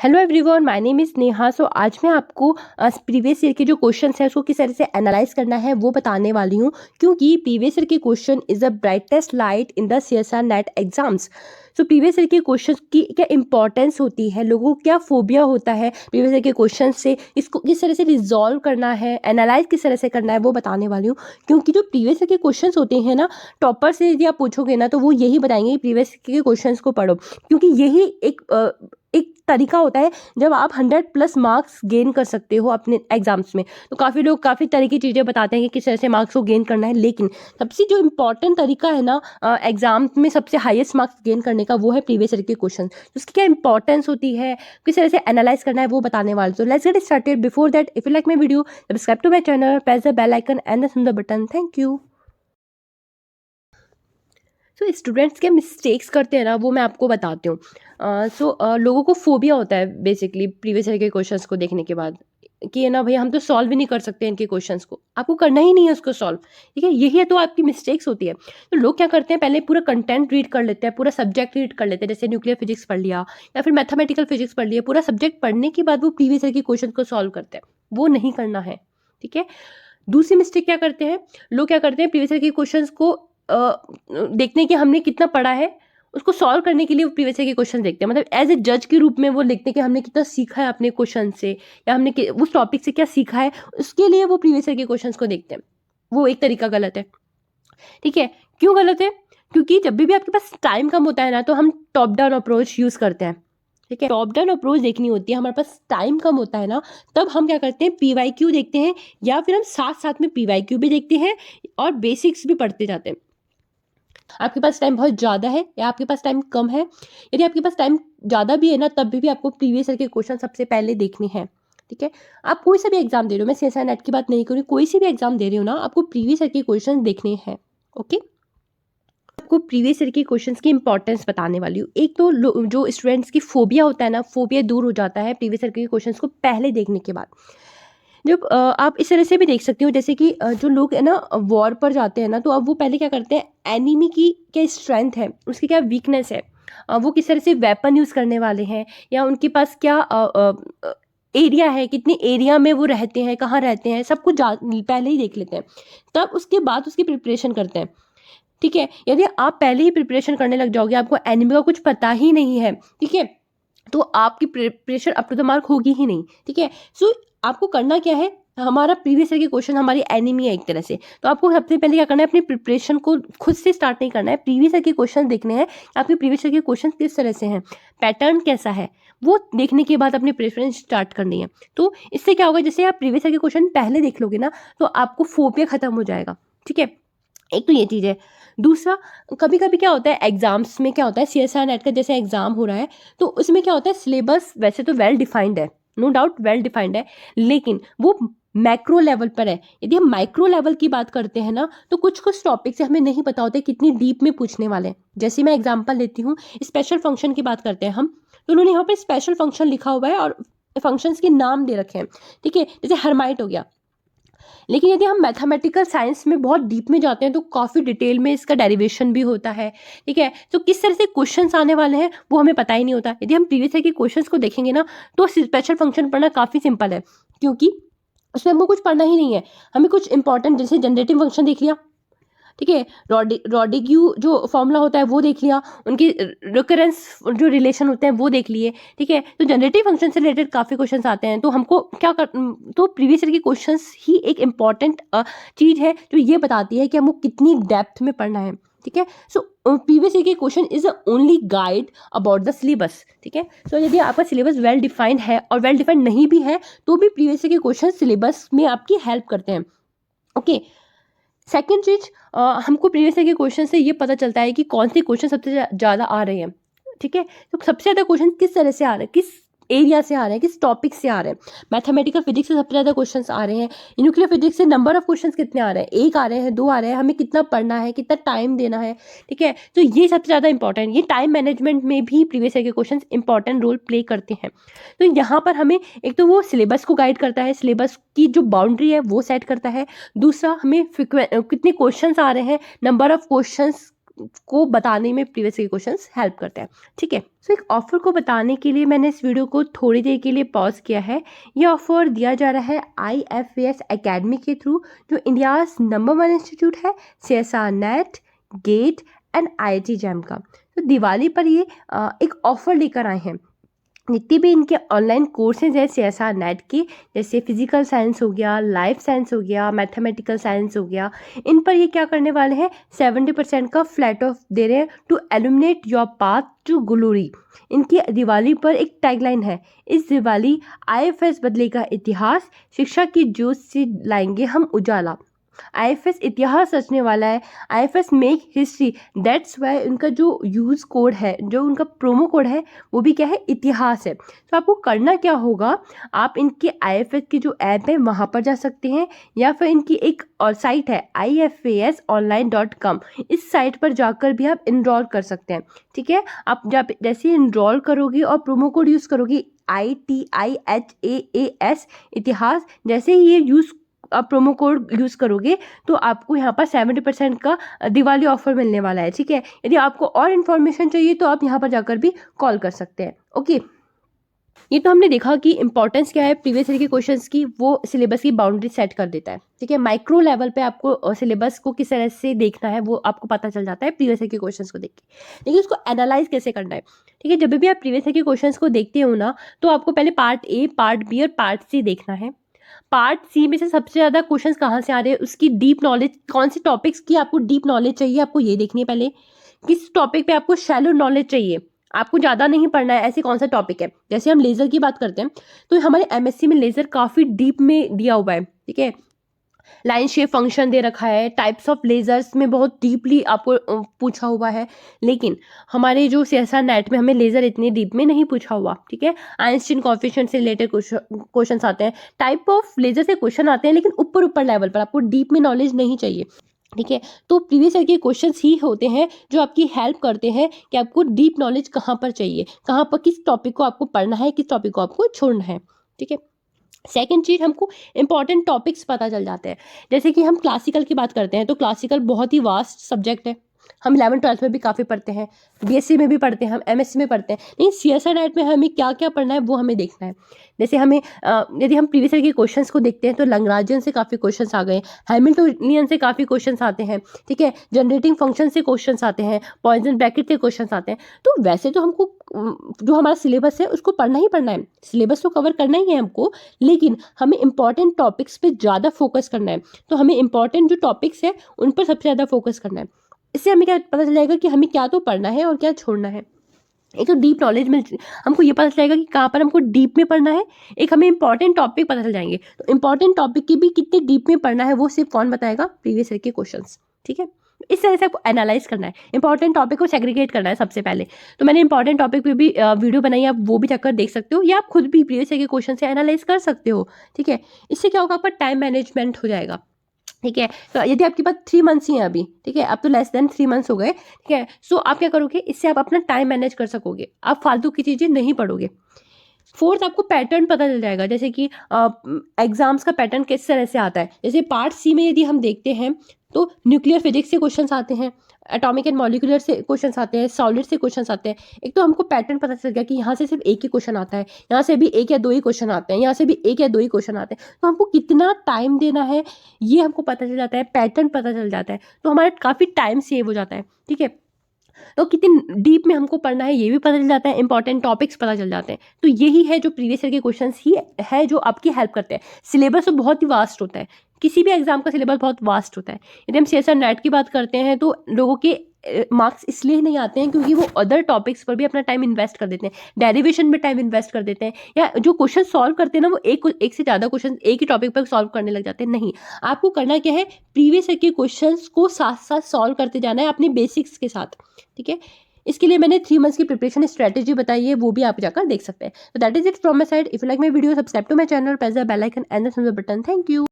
Hello everyone, my name is Neha. So आज मैं आपको प्रीवियस ईयर के जो क्वेश्चंस हैं उसको किस तरह से एनालाइज करना है वो बताने वाली हूँ, क्योंकि प्रीवियस ईयर के question is the brightest light in the CSR net exams. So previous year के क्वेश्चन की क्या इंपॉर्टेंस होती है, लोगों को क्या फोबिया होता है प्रीवियस ईयर के क्वेश्चन से, इसको किस तरह से रिजॉल्व करना है, एनालाइज किस तरह से करना है वो बताने वाली हूँ। क्योंकि जो प्रीवियस ईयर के क्वेश्चन होते हैं ना, टॉपर से यदि आप पूछोगे ना तो वो यही बताएंगे प्रीवियस ईयर के क्वेश्चन को पढ़ो, क्योंकि यही एक तरीका होता है जब आप 100+ मार्क्स गेन कर सकते हो अपने एग्जाम्स में। तो काफ़ी लोग काफ़ी तरह की चीज़ें बताते हैं कि किस तरह से मार्क्स को गेन करना है, लेकिन सबसे जो इम्पोर्टेंट तरीका है ना एग्जाम में सबसे हाईएस्ट मार्क्स गेन करने का, वो है प्रीवियस ईयर के क्वेश्चन। उसकी क्या इंपॉर्टेंस होती है, किस तरह से एनालाइज करना है वो बताने वाले। तो let's get started. Before that, if you like my video, subscribe to my channel, press the bell icon and the thumb button. Thank you. So students क्या मिस्टेक्स करते हैं ना, वो मैं आपको बताती हूँ। लोगों को फोबिया होता है बेसिकली प्रीवियस ईयर के क्वेश्चंस को देखने के बाद, कि है ना भैया हम तो सॉल्व ही नहीं कर सकते इनके क्वेश्चंस को। आपको करना ही नहीं है उसको सॉल्व, ठीक है। यही है तो आपकी मिस्टेक्स होती है। तो लोग क्या करते हैं, पहले पूरा कंटेंट रीड कर लेते हैं, पूरा सब्जेक्ट रीड कर लेते हैं, जैसे न्यूक्लियर फिजिक्स पढ़ लिया या फिर मैथमेटिकल फिजिक्स पढ़ लिया। पूरा सब्जेक्ट पढ़ने के बाद वो प्रीवियस ईयर के क्वेश्चन को सॉल्व करते हैं, वो नहीं करना है, ठीक है। दूसरी मिस्टेक क्या करते हैं लोग, क्या करते हैं प्रीवियस ईयर के क्वेश्चंस को देखने के हमने कितना पढ़ा है, उसको सॉल्व करने के लिए वो प्रीवियस ईयर के क्वेश्चन देखते हैं। मतलब एज ए जज के रूप में वो देखते हैं कि हमने कितना सीखा है अपने क्वेश्चन से, या हमने उस टॉपिक से क्या सीखा है, उसके लिए वो प्रीवियस ईयर के क्वेश्चंस को देखते हैं। वो एक तरीका गलत है, ठीक है। क्यों गलत है? क्योंकि जब भी आपके पास टाइम कम होता है ना, तो हम टॉप डाउन अप्रोच यूज करते हैं, ठीक है। टॉप डाउन अप्रोच देखनी होती है, हमारे पास टाइम कम होता है ना, तब हम क्या करते हैं, पीवाईक्यू देखते हैं, या फिर हम साथ साथ में पीवाईक्यू भी देखते हैं और बेसिक्स भी पढ़ते जाते हैं। आपके पास टाइम बहुत ज़्यादा है या आपके पास टाइम कम है, यदि आपके पास टाइम ज़्यादा भी है ना, तब भी आपको प्रीवियस ईयर के क्वेश्चन सबसे पहले देखने हैं, ठीक है। आप कोई सा भी एग्जाम दे रहे हो, मैं सीएसआर नेट की बात नहीं करूँ, कोई सी भी एग्जाम दे रहे हो ना, आपको प्रीवियस ईयर के क्वेश्चन देखने हैं, ओके। आपको प्रीवियस ईयर के क्वेश्चंस की इंपॉर्टेंस बताने वाली हूँ। एक तो जो स्टूडेंट्स की फोबिया होता है ना, फोबिया दूर हो जाता है प्रीवियस ईयर के क्वेश्चंस को पहले देखने के बाद। जब आप इस तरह से भी देख सकते हो, जैसे कि जो लोग है ना वॉर पर जाते हैं ना, तो अब वो पहले क्या करते हैं, एनिमी की क्या स्ट्रेंथ है, उसकी क्या वीकनेस है, वो किस तरह से वेपन यूज़ करने वाले हैं, या उनके पास क्या एरिया है, कितने एरिया में वो रहते हैं, कहाँ रहते हैं, सब कुछ पहले ही देख लेते हैं। तब उसके बाद उसकी प्रिपरेशन करते हैं, ठीक है। यदि आप पहले ही प्रिपरेशन करने लग जाओगे, आपको एनिमी का कुछ पता ही नहीं है, ठीक है, तो आपकी preparation up to the mark होगी ही नहीं, ठीक है। सो आपको करना क्या है, हमारा प्रीवियस ईयर के क्वेश्चन हमारी एनिमी है एक तरह से, तो आपको सबसे पहले क्या करना है, अपनी प्रिपरेशन को खुद से स्टार्ट नहीं करना है, प्रीवियस ईयर के क्वेश्चन देखने हैं, आपके प्रीवियस ईयर के क्वेश्चन किस तरह से हैं, पैटर्न कैसा है, वो देखने के बाद अपनी प्रेफरेंस स्टार्ट करनी है। तो इससे क्या होगा, जैसे आप प्रीवियस ईयर के क्वेश्चन पहले देख लोगे ना, तो आपको फोबिया खत्म हो जाएगा, ठीक है। एक तो ये चीज़ है। दूसरा, कभी कभी क्या होता है एग्जाम्स में, क्या होता है सीएसआर नेट का जैसे एग्जाम हो रहा है, तो उसमें क्या होता है, सिलेबस वैसे तो वेल डिफाइंड है, नो डाउट वेल डिफाइंड है, लेकिन वो मैक्रो लेवल पर है। यदि हम माइक्रो लेवल की बात करते हैं ना, तो कुछ कुछ टॉपिक से हमें नहीं पता होता है कितनी डीप में पूछने वाले हैं। जैसे मैं एग्जाम्पल लेती हूँ, स्पेशल फंक्शन की बात करते हैं हम, तो उन्होंने यहाँ पर स्पेशल फंक्शन लिखा हुआ है और फंक्शंस के नाम दे रखे हैं, ठीक है। जैसे हर्माइट हो गया, लेकिन यदि हम मैथमेटिकल साइंस में बहुत डीप में जाते हैं, तो काफ़ी डिटेल में इसका डेरिवेशन भी होता है, ठीक है। तो किस तरह से क्वेश्चंस आने वाले हैं वो हमें पता ही नहीं होता। यदि हम प्रीवियस ईयर के क्वेश्चंस को देखेंगे ना, तो स्पेशल फंक्शन पढ़ना काफ़ी सिंपल है, क्योंकि उसमें हमको कुछ पढ़ना ही नहीं है। हमें कुछ इंपॉर्टेंट, जैसे जनरेटिव फंक्शन देख लिया, ठीक है, रॉडिग्यू जो फॉर्मूला होता है वो देख लिया, उनकी रिकरेंस जो रिलेशन होते हैं वो देख लिए, ठीक है। तो जनरेटिव फंक्शन से रिलेटेड काफ़ी क्वेश्चंस आते हैं, तो हमको क्या कर, तो प्रीवियस ईयर के क्वेश्चंस ही एक इम्पॉर्टेंट चीज़ है जो ये बताती है कि हमको कितनी डेप्थ में पढ़ना है, ठीक है। सो प्रीवियस ईयर के question is the only guide about the syllabus, ठीक है। सो यदि आपका सिलेबस वेल डिफाइंड है और वेल डिफाइंड नहीं भी है, तो भी प्रीवियस ईयर के क्वेश्चन सिलेबस में आपकी हेल्प करते हैं, ओके। सेकेंड चीज, हमको प्रीवियस ईयर के क्वेश्चन से ये पता चलता है कि कौन से क्वेश्चन सबसे ज़्यादा आ रहे हैं, ठीक है। तो सबसे ज़्यादा क्वेश्चन किस तरह से आ रहे हैं, किस एरिया से आ रहे हैं, किस टॉपिक से आ रहे हैं। मैथमेटिकल फिजिक्स से सबसे ज़्यादा क्वेश्चंस आ रहे हैं। न्यूक्लियर फिजिक्स से नंबर ऑफ क्वेश्चंस कितने आ रहे हैं, एक आ रहे हैं, दो आ रहे हैं, हमें कितना पढ़ना है, कितना टाइम देना है, ठीक है। तो ये सबसे ज़्यादा इंपॉर्टेंट, ये टाइम मैनेजमेंट में भी प्रीवियस ईयर के क्वेश्चन इंपॉर्टेंट रोल प्ले करते हैं। तो यहाँ पर हमें एक तो वो सिलेबस को गाइड करता है, सिलेबस की जो बाउंड्री है वो सेट करता है। दूसरा, हमें कितने क्वेश्चंस आ रहे हैं, नंबर ऑफ क्वेश्चंस को बताने में प्रीवियस ईयर के क्वेश्चंस हेल्प करते हैं, ठीक है। सो एक ऑफर को बताने के लिए मैंने इस वीडियो को थोड़ी देर के लिए पॉज किया है। ये ऑफर दिया जा रहा है IFAS एकेडमी के थ्रू, जो इंडियाज नंबर 1 इंस्टीट्यूट है CSR NET, GATE and IIT JAM का। तो दिवाली पर ये एक ऑफर लेकर आए हैं। जितने भी इनके ऑनलाइन कोर्सेज हैं CSR नेट के, जैसे फिजिकल साइंस हो गया, लाइफ साइंस हो गया, मैथमेटिकल साइंस हो गया, इन पर ये क्या करने वाले हैं, 70% का फ्लैट ऑफ दे रहे हैं to illuminate your path to glory. इनकी दिवाली पर एक टैगलाइन है, इस दिवाली IFS बदलेगा इतिहास, शिक्षा की ज्योत से लाएंगे हम उजाला। IFS इतिहास रचने वाला है, IFS make history, that's why उनका जो यूज़ कोड है, जो उनका प्रोमो कोड है, वो भी क्या है, इतिहास है। तो आपको करना क्या होगा, आप इनके IFS की जो ऐप है वहाँ पर जा सकते हैं, या फिर इनकी एक और साइट है ifasonline.com, इस साइट पर जाकर भी आप इनरोल कर सकते हैं, ठीक है। आप जब जैसे इनरोल करोगे और प्रोमो कोड यूज़ करोगे ITIHAAS इतिहास, जैसे ही ये यूज़ आप प्रोमो कोड यूज़ करोगे तो आपको यहाँ पर 70% का दिवाली ऑफर मिलने वाला है, ठीक है। यदि आपको और इन्फॉर्मेशन चाहिए तो आप यहाँ पर जाकर भी कॉल कर सकते हैं, ओके। ये तो हमने देखा कि इंपॉर्टेंस क्या है प्रीवियस ईयर के क्वेश्चंस की, वो सिलेबस की बाउंड्री सेट कर देता है, ठीक है। माइक्रो लेवल पे आपको सिलेबस को किस तरह से देखना है वो आपको पता चल जाता है प्रीवियस ईयर के क्वेश्चंस को देख के, लेकिन उसको एनालाइज कैसे करना है, ठीक है। जब भी आप प्रीवियस ईयर के क्वेश्चंस को देखते हो ना, तो आपको पहले पार्ट A, पार्ट B और पार्ट C देखना है। पार्ट C में से सबसे ज़्यादा क्वेश्चंस कहाँ से आ रहे हैं, उसकी डीप नॉलेज, कौन से टॉपिक्स की आपको डीप नॉलेज चाहिए, आपको ये देखनी है पहले। किस टॉपिक पे आपको शैलो नॉलेज चाहिए, आपको ज़्यादा नहीं पढ़ना है, ऐसे कौन सा टॉपिक है। जैसे हम लेज़र की बात करते हैं तो हमारे MSc में लेज़र काफ़ी डीप में दिया हुआ है, ठीक है। लाइन शेप फंक्शन दे रखा है, टाइप्स ऑफ लेजर्स में बहुत डीपली आपको पूछा हुआ है, लेकिन हमारे जो CSR नेट में हमें लेज़र इतने डीप में नहीं पूछा हुआ, ठीक है। आइंस्टीन कोएफिशिएंट से रिलेटेड क्वेश्चन आते हैं, टाइप ऑफ लेजर से क्वेश्चन आते हैं, लेकिन ऊपर लेवल पर, आपको डीप में नॉलेज नहीं चाहिए, ठीक है। तो प्रीवियस ईयर के क्वेश्चंस ही होते हैं जो आपकी हेल्प करते हैं कि आपको डीप नॉलेज कहाँ पर चाहिए, कहाँ पर किस टॉपिक को आपको पढ़ना है, किस टॉपिक को आपको छोड़ना है, ठीक है। सेकेंड चीज़, हमको इंपॉर्टेंट टॉपिक्स पता चल जाते हैं। जैसे कि हम क्लासिकल की बात करते हैं तो क्लासिकल बहुत ही वास्ट सब्जेक्ट है, हम 11th-12th में भी काफ़ी पढ़ते हैं, BSc में भी पढ़ते हैं, हम MSc में पढ़ते हैं, लेकिन CSR नेट में हमें क्या क्या पढ़ना है वो हमें देखना है। जैसे हमें यदि हम प्रीवियस ईयर के क्वेश्चंस को देखते हैं तो लैग्रांजियन से काफ़ी क्वेश्चंस आ गए, हैमिल्टोनियन से काफ़ी क्वेश्चंस आते हैं, ठीक है। जनरेटिंग फंक्शन से क्वेश्चंस आते हैं, पॉइसन ब्रैकेट से क्वेश्चंस आते हैं। तो वैसे तो हमको जो हमारा सिलेबस है उसको पढ़ना ही पढ़ना है, सिलेबस तो कवर करना ही है हमको, लेकिन हमें इंपॉर्टेंट टॉपिक्स पे ज़्यादा फोकस करना है। तो हमें इंपॉर्टेंट जो टॉपिक्स है उन पर सबसे ज़्यादा फोकस करना है। इससे हमें क्या पता चल जाएगा कि हमें क्या तो पढ़ना है और क्या छोड़ना है। एक तो डीप नॉलेज मिल, हमको ये पता चलेगा कि कहाँ पर हमको डीप में पढ़ना है, एक हमें इंपॉर्टेंट टॉपिक पता चल जाएंगे। तो इंपॉर्टेंट टॉपिक की भी कितने डीप में पढ़ना है वो सिर्फ कौन बताएगा, प्रीवियस ईयर के क्वेश्चंस, ठीक है। इस तरह से आपको एनालाइज करना है, इंपॉर्टेंट टॉपिक को सेग्रीगेट करना है सबसे पहले। तो मैंने इंपॉर्टेंट टॉपिक पे भी वीडियो बनाई है, आप वो भी जाकर देख सकते हो, या आप खुद भी प्रीवियस ईयर के क्वेश्चन से एनालाइज कर सकते हो, ठीक है। इससे क्या होगा, आपका टाइम मैनेजमेंट हो जाएगा, ठीक है। तो यदि आपके पास 3 मंथ्स ही हैं अभी, ठीक है, अब तो लेस देन 3 मंथ्स हो गए, ठीक है। सो आप क्या करोगे, इससे आप अपना टाइम मैनेज कर सकोगे, आप फालतू की चीज़ें नहीं पढ़ोगे। फोर्थ, आपको पैटर्न पता चल जाएगा, जैसे कि एग्जाम्स का पैटर्न किस तरह से आता है। जैसे पार्ट C में यदि हम देखते हैं तो न्यूक्लियर फिजिक्स से क्वेश्चंस आते हैं, एटॉमिक एंड मॉलिक्यूलर से क्वेश्चंस आते हैं, सॉलिड से क्वेश्चंस आते हैं। एक तो हमको पैटर्न पता चल गया कि यहाँ से सिर्फ एक ही क्वेश्चन आता है, यहाँ से भी एक या दो ही क्वेश्चन आते हैं, यहाँ से भी एक या दो ही क्वेश्चन आते हैं। तो हमको कितना टाइम देना है ये हमको पता चल जाता है, पैटर्न पता चल जाता है, तो हमारा काफ़ी टाइम सेव हो जाता है, ठीक है। तो कितनी डीप में हमको पढ़ना है ये भी पता चल जाता है, इंपॉर्टेंट टॉपिक्स पता चल जाते हैं। तो यही है जो प्रीवियस ईयर के क्वेश्चंस ही है जो आपकी हेल्प करते हैं। सिलेबस तो बहुत ही वास्ट होता है, किसी भी एग्जाम का सिलेबस बहुत वास्ट होता है। यदि हम CSR नेट की बात करते हैं तो लोगों के मार्क्स इसलिए नहीं आते हैं क्योंकि वो अदर टॉपिक्स पर भी अपना टाइम इन्वेस्ट कर देते हैं, डेरिवेशन में टाइम इन्वेस्ट कर देते हैं, या जो क्वेश्चन सॉल्व करते हैं ना वो एक से ज़्यादा क्वेश्चन एक ही टॉपिक पर सॉल्व करने लग जाते हैं। नहीं, आपको करना क्या है, प्रीवियस ईयर के क्वेश्चंस को साथ साथ सॉल्व करते जाना है अपने बेसिक्स के साथ, ठीक है। इसके लिए मैंने 3 मंथ्स की प्रिपरेशन स्ट्रेटेजी बताई है, वो भी आप जाकर देख सकते हैं। तो that is it from my side. If you like my video, subscribe to my channel, press the bell icon and the button. Thank you.